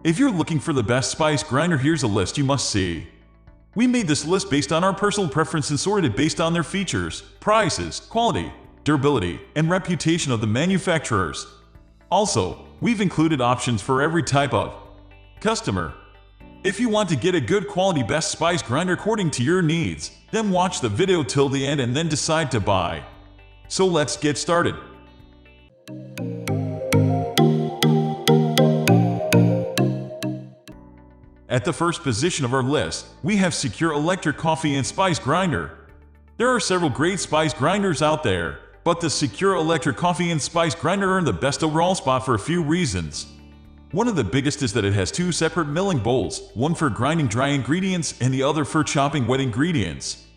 If you're looking for the best spice grinder, here's a list you must see. We made this list based on our personal preference and sorted based on their features, prices, quality, durability, and reputation of the manufacturers. Also, we've included options for every type of customer. If you want to get a good quality best spice grinder according to your needs, then watch the video till the end and then decide to buy. So let's get started. At the first position of our list, we have Secura Electric Coffee and Spice Grinder. There are several great spice grinders out there, but the Secura Electric Coffee and Spice Grinder earned the best overall spot for a few reasons. One of the biggest is that it has two separate milling bowls, one for grinding dry ingredients and the other for chopping wet ingredients.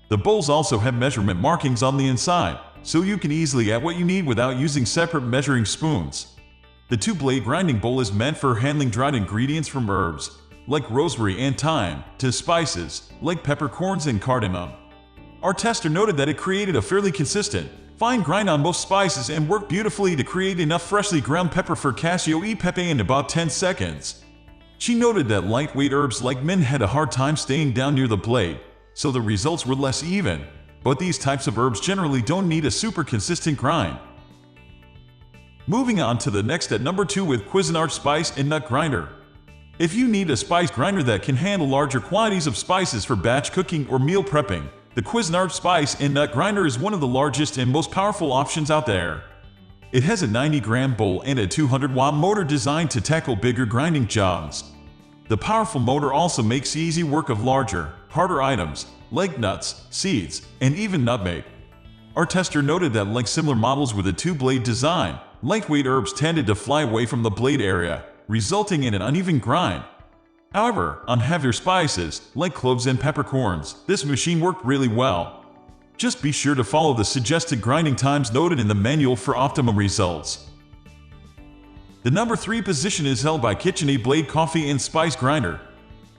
The bowls also have measurement markings on the inside, so you can easily add what you need without using separate measuring spoons. The two-blade grinding bowl is meant for handling dried ingredients from herbs, like rosemary and thyme, to spices, like peppercorns and cardamom. Our tester noted that it created a fairly consistent, fine grind on most spices and worked beautifully to create enough freshly ground pepper for Casio e Pepe in about 10 seconds. She noted that lightweight herbs like mint had a hard time staying down near the blade, so the results were less even, but these types of herbs generally don't need a super consistent grind. Moving on to the next at number 2 with Cuisinart Spice and Nut Grinder. If you need a spice grinder that can handle larger quantities of spices for batch cooking or meal prepping, the Cuisinart Spice and Nut Grinder is one of the largest and most powerful options out there. It has a 90-gram bowl and a 200-watt motor designed to tackle bigger grinding jobs. The powerful motor also makes easy work of larger, harder items, like nuts, seeds, and even nutmeg. Our tester noted that like similar models with a two-blade design, lightweight herbs tended to fly away from the blade area, resulting in an uneven grind. However, on heavier spices, like cloves and peppercorns, this machine worked really well. Just be sure to follow the suggested grinding times noted in the manual for optimum results. The number 3 position is held by KitchenAid Blade Coffee and Spice Grinder.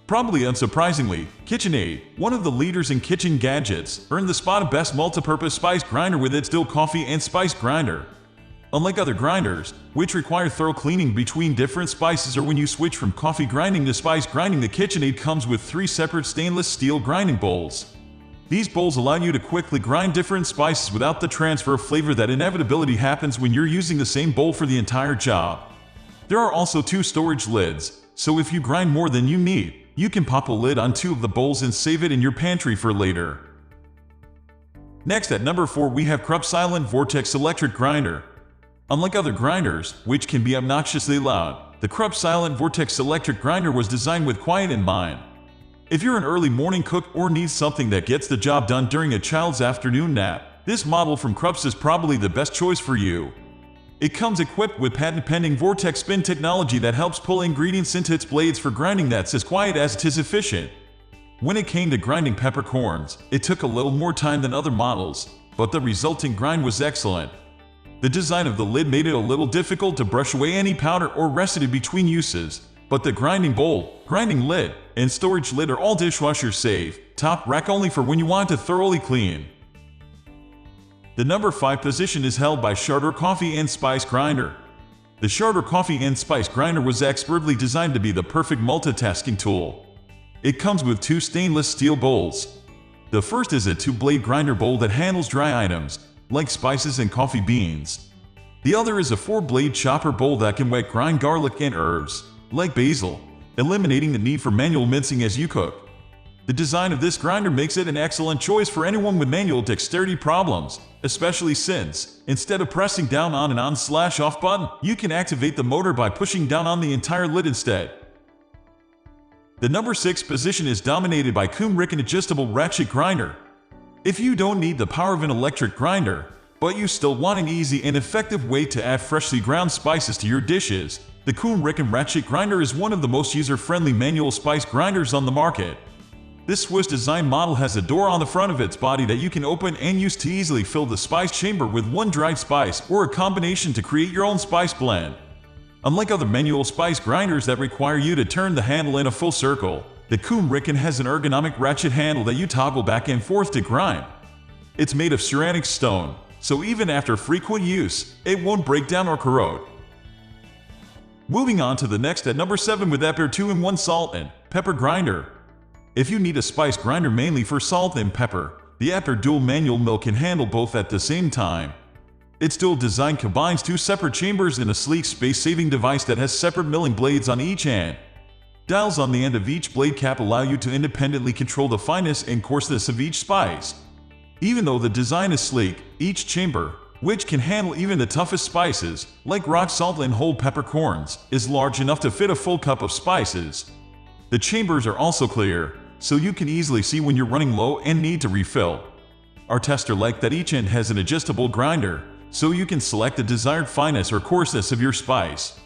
Probably unsurprisingly, KitchenAid, one of the leaders in kitchen gadgets, earned the spot of Best Multipurpose Spice Grinder with its Dill Coffee and Spice Grinder. Unlike other grinders, which require thorough cleaning between different spices or when you switch from coffee grinding to spice grinding, the KitchenAid comes with 3 separate stainless steel grinding bowls. These bowls allow you to quickly grind different spices without the transfer of flavor that inevitably happens when you're using the same bowl for the entire job. There are also 2 storage lids, so if you grind more than you need, you can pop a lid on 2 of the bowls and save it in your pantry for later. Next at number 4 we have Krups Silent Vortex Electric Grinder. Unlike other grinders, which can be obnoxiously loud, the Krups Silent Vortex Electric Grinder was designed with quiet in mind. If you're an early morning cook or need something that gets the job done during a child's afternoon nap, this model from Krups is probably the best choice for you. It comes equipped with patent-pending Vortex spin technology that helps pull ingredients into its blades for grinding that's as quiet as it is efficient. When it came to grinding peppercorns, it took a little more time than other models, but the resulting grind was excellent. The design of the lid made it a little difficult to brush away any powder or residue between uses, but the grinding bowl, grinding lid, and storage lid are all dishwasher safe, top rack only for when you want to thoroughly clean. The number 5 position is held by Shardor Coffee and Spice Grinder. The Shardor Coffee and Spice Grinder was expertly designed to be the perfect multitasking tool. It comes with 2 stainless steel bowls. The first is a 2-blade grinder bowl that handles dry items, like spices and coffee beans. The other is a 4-blade chopper bowl that can wet grind garlic and herbs, like basil, eliminating the need for manual mincing as you cook. The design of this grinder makes it an excellent choice for anyone with manual dexterity problems, especially since, instead of pressing down on an on/off button, you can activate the motor by pushing down on the entire lid instead. The number 6 position is dominated by Coomerick Adjustable Ratchet Grinder. If you don't need the power of an electric grinder, but you still want an easy and effective way to add freshly ground spices to your dishes, the Kuhn Ratchet Grinder is one of the most user-friendly manual spice grinders on the market. This Swiss design model has a door on the front of its body that you can open and use to easily fill the spice chamber with one dried spice or a combination to create your own spice blend. Unlike other manual spice grinders that require you to turn the handle in a full circle, the Rikon has an ergonomic ratchet handle that you toggle back and forth to grind. It's made of ceramic stone, so even after frequent use, it won't break down or corrode. Moving on to the next at number 7 with eparé 2-in-1 salt and pepper grinder. If you need a spice grinder mainly for salt and pepper, the eparé dual manual mill can handle both at the same time. Its dual design combines 2 separate chambers in a sleek space-saving device that has separate milling blades on each end. Dials on the end of each blade cap allow you to independently control the fineness and coarseness of each spice. Even though the design is sleek, each chamber, which can handle even the toughest spices, like rock salt and whole peppercorns, is large enough to fit a full cup of spices. The chambers are also clear, so you can easily see when you're running low and need to refill. Our tester liked that each end has an adjustable grinder, so you can select the desired fineness or coarseness of your spice.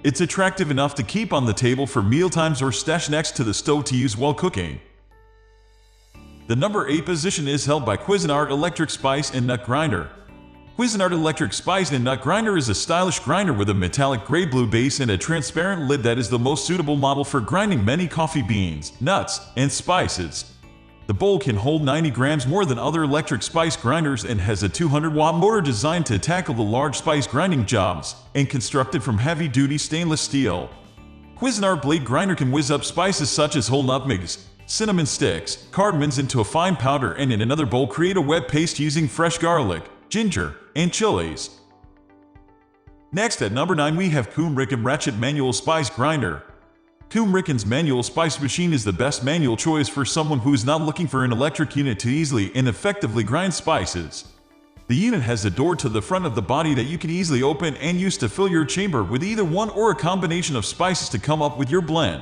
It's attractive enough to keep on the table for mealtimes or stash next to the stove to use while cooking. The number 8 position is held by Cuisinart Electric Spice and Nut Grinder. Cuisinart Electric Spice and Nut Grinder is a stylish grinder with a metallic gray blue base and a transparent lid that is the most suitable model for grinding many coffee beans, nuts, and spices. The bowl can hold 90 grams more than other electric spice grinders and has a 200-watt motor designed to tackle the large spice grinding jobs, and constructed from heavy-duty stainless steel. Cuisinart blade grinder can whiz up spices such as whole nutmegs, cinnamon sticks, cardamoms into a fine powder, and in another bowl create a wet paste using fresh garlic, ginger, and chilies. Next at number 9 we have Coomerick Ratchet Manual Spice Grinder. Coomerick's manual spice machine is the best manual choice for someone who is not looking for an electric unit to easily and effectively grind spices. The unit has a door to the front of the body that you can easily open and use to fill your chamber with either one or a combination of spices to come up with your blend.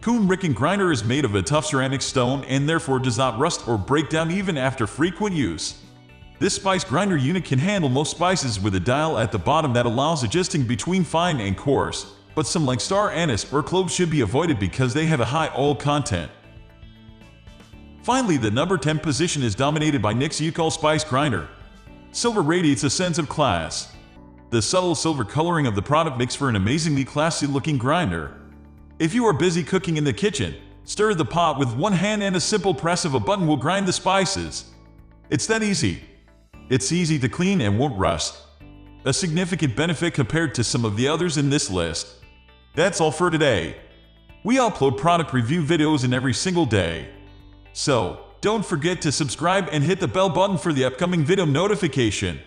Coomerick grinder is made of a tough ceramic stone and therefore does not rust or break down even after frequent use. This spice grinder unit can handle most spices with a dial at the bottom that allows adjusting between fine and coarse, but some like star anise or cloves should be avoided because they have a high oil content. Finally, the number 10 position is dominated by NIXIUKOL Spice Grinder. Silver radiates a sense of class. The subtle silver coloring of the product makes for an amazingly classy-looking grinder. If you are busy cooking in the kitchen, stir the pot with one hand and a simple press of a button will grind the spices. It's that easy. It's easy to clean and won't rust. A significant benefit compared to some of the others in this list. That's all for today. We upload product review videos in every single day. So, don't forget to subscribe and hit the bell button for the upcoming video notification.